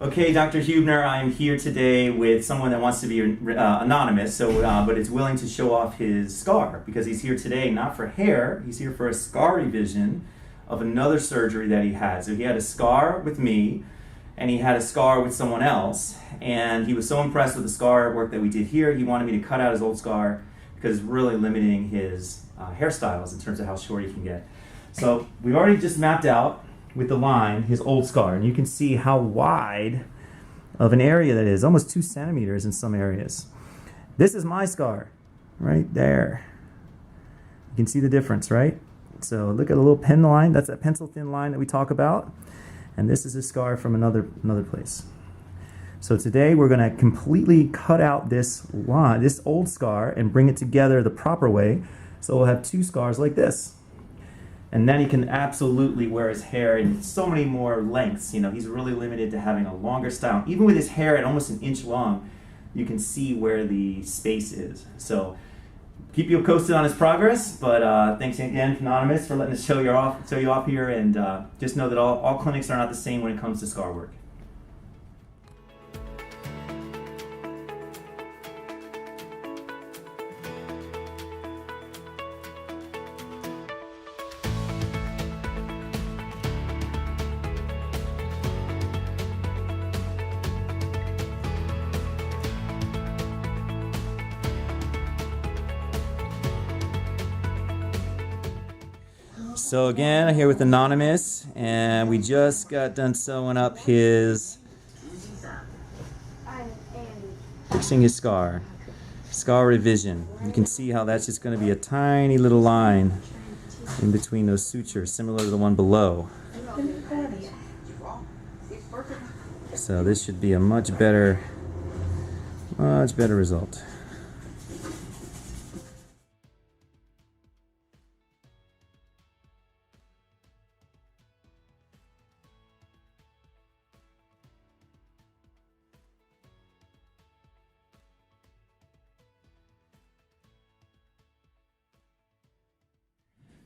Okay, Dr. Hubner, I'm here today with someone that wants to be anonymous, but is willing to show off his scar because he's here today not for hair, he's here for a scar revision of another surgery that he had. So he had a scar with me and he had a scar with someone else, and he was so impressed with the scar work that we did here, he wanted me to cut out his old scar because it's really limiting his hairstyles in terms of how short he can get. So we've already just mapped out with the line his old scar, and you can see how wide of an area that is, almost 2 centimeters in some areas. This is my scar right there. You can see the difference, right? So look at a little pen line, that's that pencil thin line that we talk about, and this is a scar from another place. So today we're going to completely cut out this line, this old scar, and bring it together the proper way, so we'll have 2 scars like this. And then he can absolutely wear his hair in so many more lengths. You know, he's really limited to having a longer style. Even with his hair at almost 1 inch long, you can see where the space is. So keep you posted on his progress, but thanks again, Anonymous, for letting us show you off here, and just know that all clinics are not the same when it comes to scar work. So again, I'm here with Anonymous, and we just got done sewing up fixing his scar revision. You can see how that's just going to be a tiny little line in between those sutures, similar to the one below. So this should be a much better result.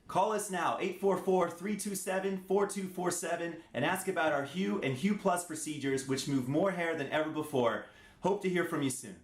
Call us now, 844-327-4247, and ask about our Hue and Hue Plus procedures, which move more hair than ever before. Hope to hear from you soon.